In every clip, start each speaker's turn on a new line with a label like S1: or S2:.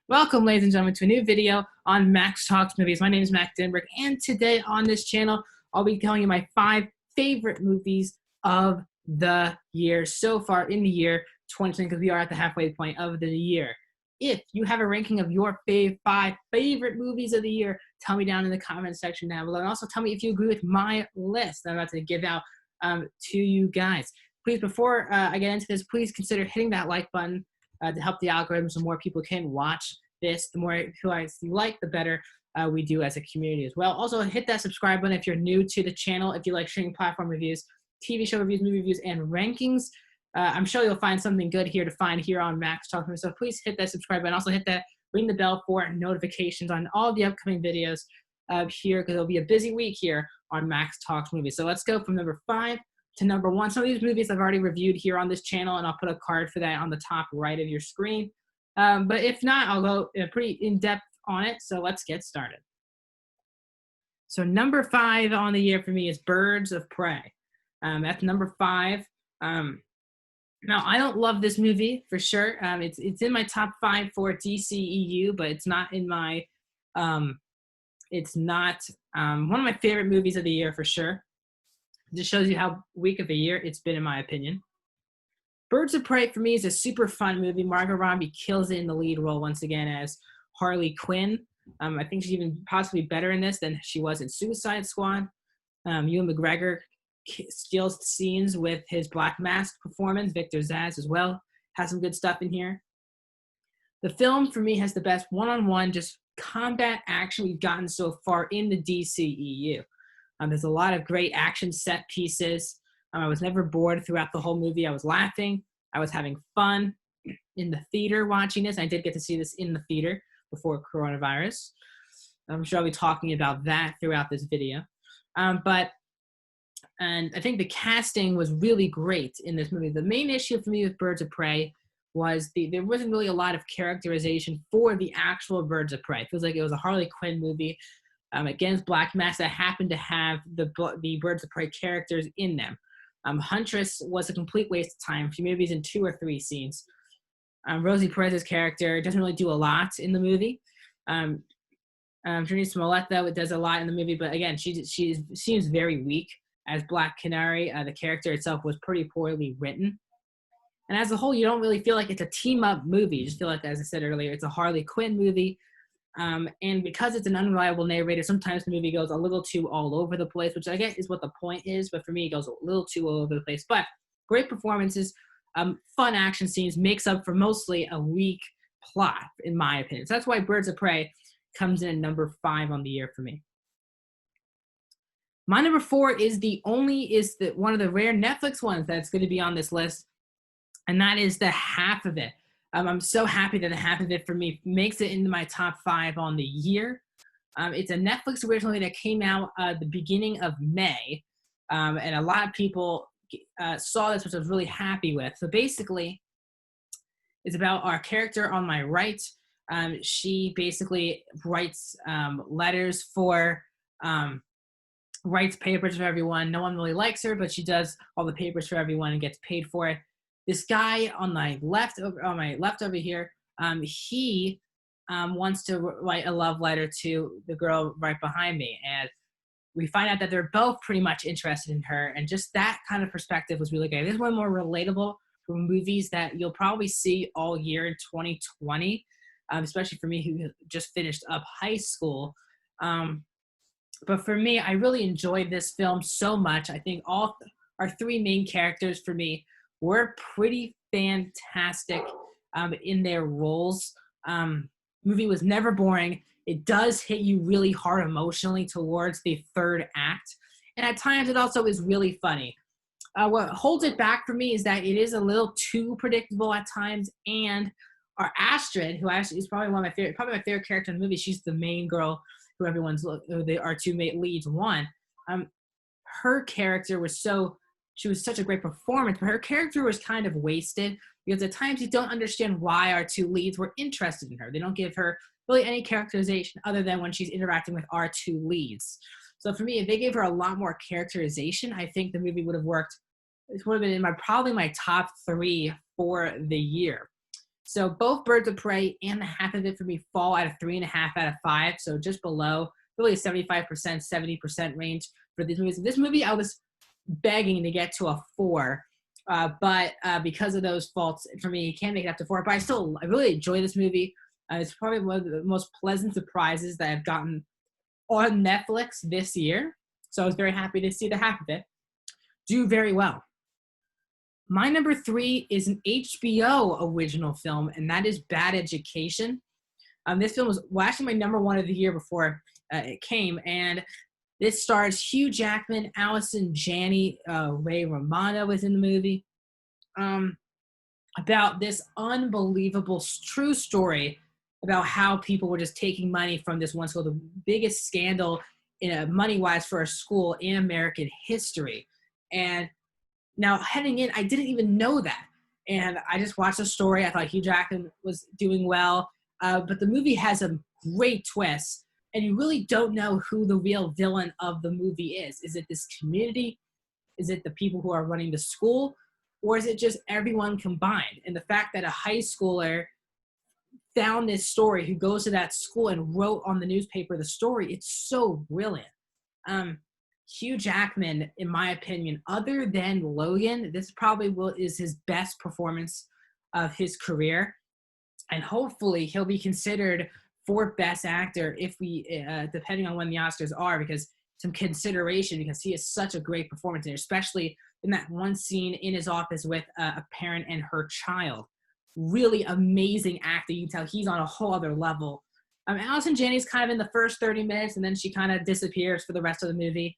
S1: Welcome, ladies and gentlemen, to a new video on Max Talks Movies. My name is Mac Denberg, and today on this channel, I'll be telling you my 5 favorite movies of the year so far in the year 2020, because we are at the halfway point of the year. If you have a ranking of your 5 favorite movies of the year, tell me down in the comment section down below. And also tell me if you agree with my list that I'm about to give out to you guys. Please, before I get into this, please consider hitting that like button to help the algorithm so more people can watch this. The more people you like, the better we do as a community as well. Also, hit that subscribe button if you're new to the channel. If you like streaming platform reviews, TV show reviews, movie reviews, and rankings, I'm sure you'll find something good here to find here on Max Talk Movies. So please hit that subscribe button. Also hit that ring the bell for notifications on all the upcoming videos here, because it'll be a busy week here on Max Talks Movies. So let's go from number 5 to number 1. Some of these movies I've already reviewed here on this channel, and I'll put a card for that on the top right of your screen. But if not, I'll go pretty in-depth on it, so let's get started. So number 5 on the year for me is Birds of Prey. That's number 5. Now, I don't love this movie, for sure. It's in my top 5 for DCEU, but it's not in my one of my favorite movies of the year, for sure. Just shows you how weak of a year it's been, in my opinion. Birds of Prey, for me, is a super fun movie. Margot Robbie kills it in the lead role once again as Harley Quinn. I think she's even possibly better in this than she was in Suicide Squad. Ewan McGregor steals the scenes with his Black Mask performance. Victor Zsasz as well has some good stuff in here. The film, for me, has the best one-on-one just combat action we've gotten so far in the DCEU. There's a lot of great action set pieces. I was never bored throughout the whole movie. I was laughing. I was having fun in the theater watching this. I did get to see this in the theater before coronavirus. I'm sure I'll be talking about that throughout this video. And I think the casting was really great in this movie. The main issue for me with Birds of Prey was there wasn't really a lot of characterization for the actual Birds of Prey. It feels like it was a Harley Quinn movie against Black Mask that happened to have the Birds of Prey characters in them. Huntress was a complete waste of time. She maybe is in 2 or 3 scenes. Rosie Perez's character doesn't really do a lot in the movie. Trinity Smollett, though, it does a lot in the movie, but again, she seems very weak as Black Canary. The character itself was pretty poorly written. And as a whole, you don't really feel like it's a team-up movie. You just feel like, as I said earlier, it's a Harley Quinn movie. And because it's an unreliable narrator, sometimes the movie goes a little too all over the place, which I guess is what the point is, but for me, it goes a little too all over the place. But great performances, fun action scenes makes up for mostly a weak plot, in my opinion. So that's why Birds of Prey comes in at number 5 on the year for me. My number 4 is one of the rare Netflix ones that's going to be on this list, and that is The Half of It. I'm so happy that The Half of It, for me, makes it into my top 5 on the year. It's a Netflix original that came out the beginning of May, and a lot of people saw this, which I was really happy with. So basically, it's about our character on my right. She basically writes letters writes papers for everyone. No one really likes her, but she does all the papers for everyone and gets paid for it. This guy on my left over here, he wants to write a love letter to the girl right behind me, and we find out that they're both pretty much interested in her, and just that kind of perspective was really good. This is one more relatable from movies that you'll probably see all year in 2020, especially for me who just finished up high school. But for me, I really enjoyed this film so much. I think all our 3 main characters for me were pretty fantastic in their roles. Movie was never boring. It does hit you really hard emotionally towards the 3rd act. And at times it also is really funny. What holds it back for me is that it is a little too predictable at times. And our Astrid, who actually is probably my favorite character in the movie, she's the main girl who our 2 main leads want. Her character was she was such a great performance, but her character was kind of wasted because at times you don't understand why our 2 leads were interested in her. They don't give her really any characterization other than when she's interacting with our 2 leads. So for me, if they gave her a lot more characterization, I think the movie would have worked. It would have been in probably my top 3 for the year. So both Birds of Prey and The Half of It for me fall at a 3.5 out of 5. So just below, really a 75%, 70% range for these movies. This movie, I was begging to get to a 4. But because of those faults, for me, it can't make it up to 4. But I really enjoy this movie. It's probably one of the most pleasant surprises that I've gotten on Netflix this year. So I was very happy to see The Half of It do very well. My number 3 is an HBO original film, and that is Bad Education. This film was actually my number 1 of the year before it came, and this stars Hugh Jackman, Allison Janney, Ray Romano was in the movie, about this unbelievable true story about how people were just taking money from this one school, the biggest scandal money-wise for a school in American history. And now heading in, I didn't even know that. And I just watched the story. I thought Hugh Jackman was doing well. But the movie has a great twist. And you really don't know who the real villain of the movie is. Is it this community? Is it the people who are running the school? Or is it just everyone combined? And the fact that a high schooler found this story, who goes to that school and wrote on the newspaper the story, it's so brilliant. Hugh Jackman, in my opinion, other than Logan, this probably is his best performance of his career. And hopefully he'll be considered for Best Actor if we, depending on when the Oscars are, because some consideration, because he has such a great performance there, especially in that one scene in his office with a parent and her child. Really amazing acting. You can tell he's on a whole other level. Allison Janney's kind of in the first 30 minutes, and then she kind of disappears for the rest of the movie.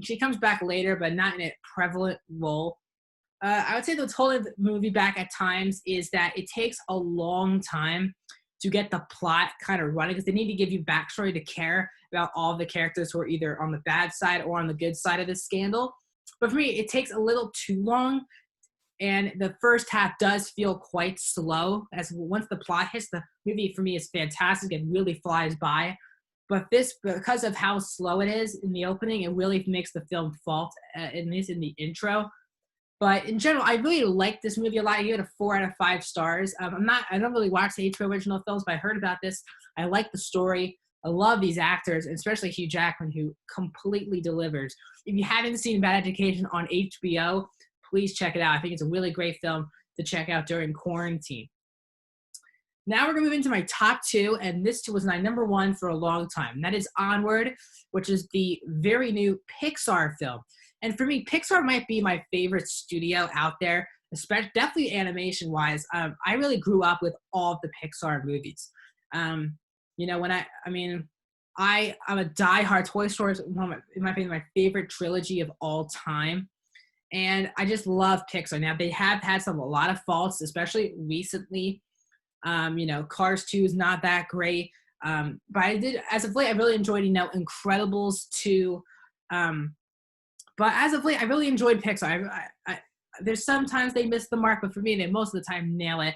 S1: She comes back later, but not in a prevalent role. I would say what's holding the movie back at times is that it takes a long time to get the plot kind of running, because they need to give you backstory to care about all the characters who are either on the bad side or on the good side of the scandal. But for me, it takes a little too long, and the first half does feel quite slow. As once the plot hits, the movie for me is fantastic and really flies by. But this, because of how slow it is in the opening, it really makes the film fault, at least in the intro. But in general, I really like this movie a lot. I give it a 4 out of 5 stars. I don't really watch the HBO original films, but I heard about this. I like the story. I love these actors, especially Hugh Jackman, who completely delivers. If you haven't seen Bad Education on HBO, please check it out. I think it's a really great film to check out during quarantine. Now we're going to move into my top 2, and this was my number 1 for a long time. And that is Onward, which is the very new Pixar film. And for me, Pixar might be my favorite studio out there, especially definitely animation-wise. I really grew up with all of the Pixar movies. I'm a diehard. Toy Story is it might be my favorite trilogy of all time. And I just love Pixar. Now, they have had a lot of faults, especially recently. Cars 2 is not that great. But as of late, I really enjoyed, Incredibles 2. But as of late, I really enjoyed Pixar. There's sometimes they miss the mark, but for me, they most of the time nail it.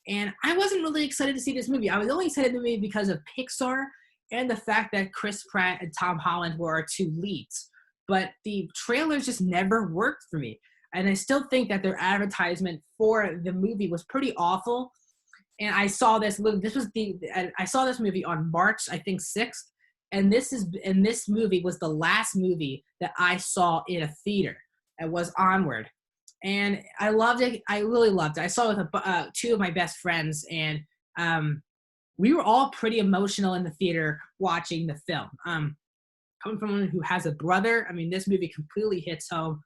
S1: And I wasn't really excited to see this movie. I was only excited to the movie because of Pixar and the fact that Chris Pratt and Tom Holland were our 2 leads. But the trailers just never worked for me. And I still think that their advertisement for the movie was pretty awful. And I saw this movie on March, I think, 6th. And this movie was the last movie that I saw in a theater. It was Onward. And I loved it. I really loved it. I saw it with 2 of my best friends, and we were all pretty emotional in the theater watching the film. Coming from someone who has a brother, this movie completely hits home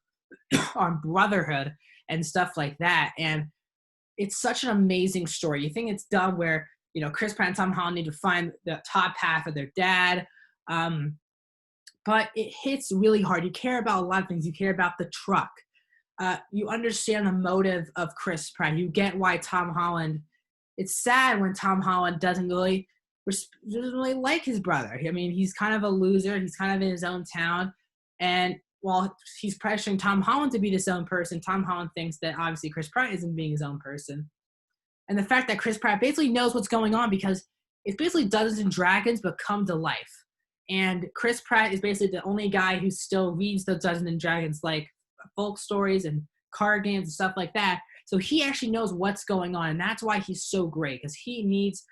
S1: on brotherhood and stuff like that. And it's such an amazing story. You think it's done where, Chris Pratt and Tom Holland need to find the top half of their dad. But it hits really hard. You care about a lot of things. You care about the truck. You understand the motive of Chris Pratt. You get why Tom Holland. It's sad when Tom Holland doesn't really like his brother. He's kind of a loser. He's kind of in his own town. And while he's pressuring Tom Holland to be this own person, Tom Holland thinks that obviously Chris Pratt isn't being his own person. And the fact that Chris Pratt basically knows what's going on, because it's basically Dungeons and Dragons but come to life. And Chris Pratt is basically the only guy who still reads the Dungeons and Dragons, like folk stories and card games and stuff like that. So he actually knows what's going on, and that's why he's so great, because he needs,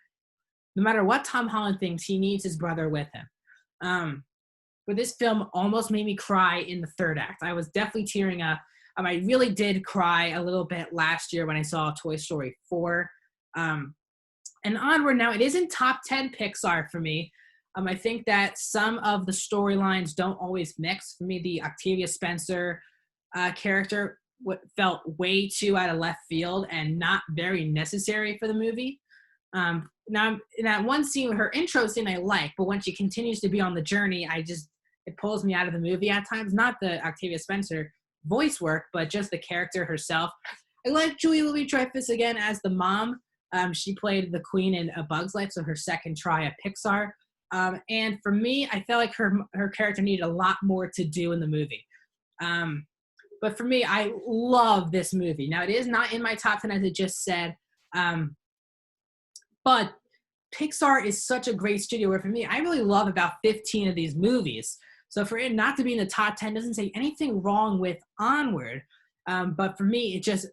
S1: no matter what Tom Holland thinks, he needs his brother with him. But this film almost made me cry in the third act. I was definitely tearing up. I really did cry a little bit last year when I saw Toy Story 4. And Onward, now it isn't top 10 Pixar for me. I think that some of the storylines don't always mix. For me, the Octavia Spencer character felt way too out of left field and not very necessary for the movie. Now, in that one scene, her intro scene I like, but when she continues to be on the journey, it pulls me out of the movie at times. Not the Octavia Spencer voice work, but just the character herself. I like Julia Louis-Dreyfus again as the mom. She played the queen in A Bug's Life, so her second try at Pixar. And for me, I felt like her character needed a lot more to do in the movie. But for me, I love this movie. Now, it is not in my top 10, as I just said. But Pixar is such a great studio where, for me, I really love about 15 of these movies. So for it not to be in the top 10 doesn't say anything wrong with Onward. But for me, it just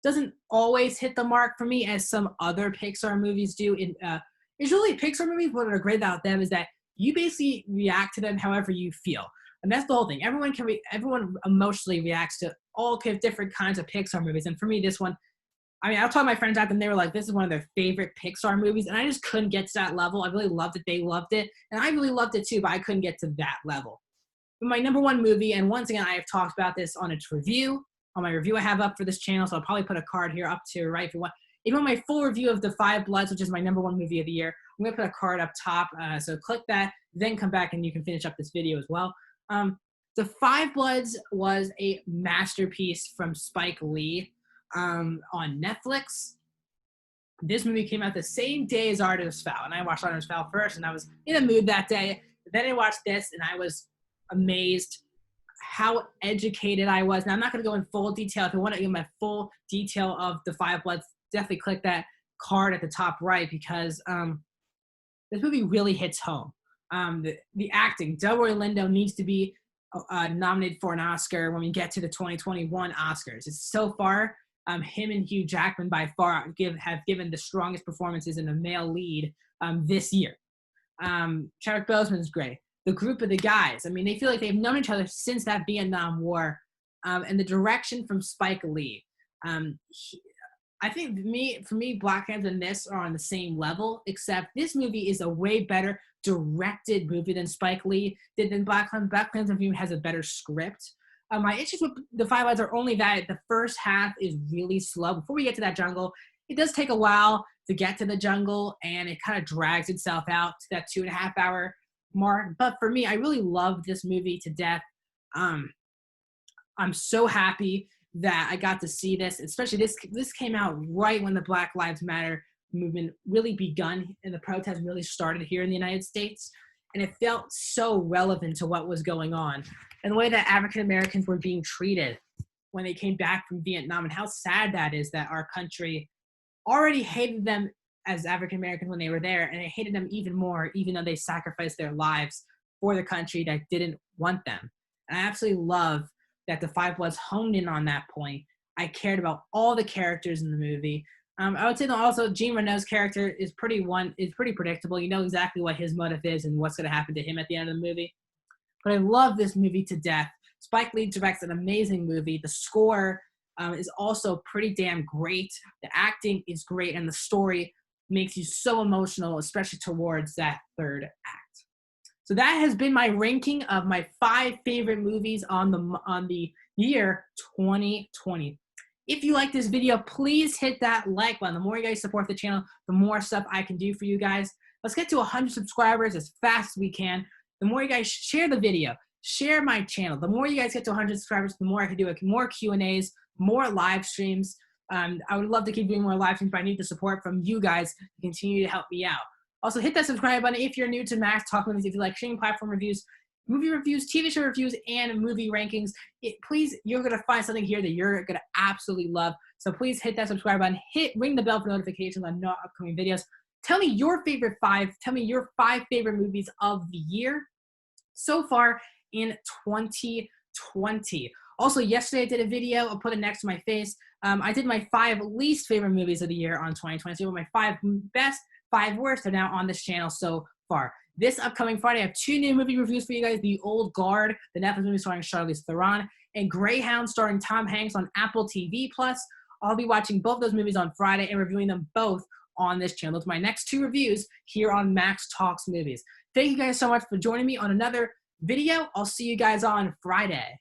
S1: doesn't always hit the mark for me as some other Pixar movies do. It's really Pixar movies, what are great about them is that you basically react to them however you feel. And that's the whole thing. Everyone emotionally reacts to all different kinds of Pixar movies. And for me, this one, I talked to my friends out and they were like, this is one of their favorite Pixar movies. And I just couldn't get to that level. I really loved it. They loved it. And I really loved it too, but I couldn't get to that level. But my number one movie, and once again, I have talked about this on its review, on my review I have up for this channel. So I'll probably put a card here up to right if you want. If you want my full review of The Five Bloods, which is my number one movie of the year, I'm going to put a card up top. So click that, then come back and you can finish up this video as well. The Five Bloods was a masterpiece from Spike Lee on Netflix. This movie came out the same day as Artemis Fowl, and I watched Artemis Fowl first, and I was in a mood that day. Then I watched this, and I was amazed how educated I was. Now, I'm not going to go in full detail. If you want to get my full detail of The Five Bloods, definitely click that card at the top right, because this movie really hits home. The acting, Delroy Lindo needs to be nominated for an Oscar when we get to the 2021 Oscars. It's so far, him and Hugh Jackman by far have given the strongest performances in a male lead this year. Chadwick Boseman's great. The group of the guys, they feel like they've known each other since that Vietnam War. And the direction from Spike Lee. I think for me, Black Panther and this are on the same level, except this movie is a way better directed movie than Spike Lee did than Black Panther. Black Panther has a better script. My issues with The Five Bloods are only that the first half is really slow. Before we get to that jungle, it does take a while to get to the jungle, and it kind of drags itself out to that 2.5 hour mark. But for me, I really loved this movie to death. I'm so happy that I got to see this, especially this came out right when the Black Lives Matter movement really begun and the protests really started here in the United States. And it felt so relevant to what was going on and the way that African Americans were being treated when they came back from Vietnam, and how sad that is that our country already hated them as African Americans when they were there, and they hated them even more, even though they sacrificed their lives for the country that didn't want them. And I absolutely love that The Five Bloods honed in on that point. I cared about all the characters in the movie. I would say that also Jean Reno's character is pretty predictable. You know exactly what his motive is and what's going to happen to him at the end of the movie. But I love this movie to death. Spike Lee directs an amazing movie. The score is also pretty damn great. The acting is great, and the story makes you so emotional, especially towards that third act. So that has been my ranking of my 5 favorite movies on the year 2020. If you like this video, please hit that like button. The more you guys support the channel, the more stuff I can do for you guys. Let's get to 100 subscribers as fast as we can. The more you guys share the video, share my channel. The more you guys get to 100 subscribers, the more I can do more Q&As, more live streams. I would love to keep doing more live streams, but I need the support from you guys to continue to help me out. Also, hit that subscribe button if you're new to Max Talk Movies. If you like streaming platform reviews, movie reviews, TV show reviews, and movie rankings, please, you're going to find something here that you're going to absolutely love. So please hit that subscribe button. Ring the bell for notifications on upcoming videos. Tell me your favorite 5. Tell me your 5 favorite movies of the year so far in 2020. Also, yesterday I did a video. I'll put it next to my face. I did my 5 least favorite movies of the year on 2020. So my 5 best, 5 worst are now on this channel so far. This upcoming Friday, I have 2 new movie reviews for you guys. The Old Guard, the Netflix movie starring Charlize Theron, and Greyhound starring Tom Hanks on Apple TV+. I'll be watching both those movies on Friday and reviewing them both on this channel. Those are my next 2 reviews here on Max Talks Movies. Thank you guys so much for joining me on another video. I'll see you guys on Friday.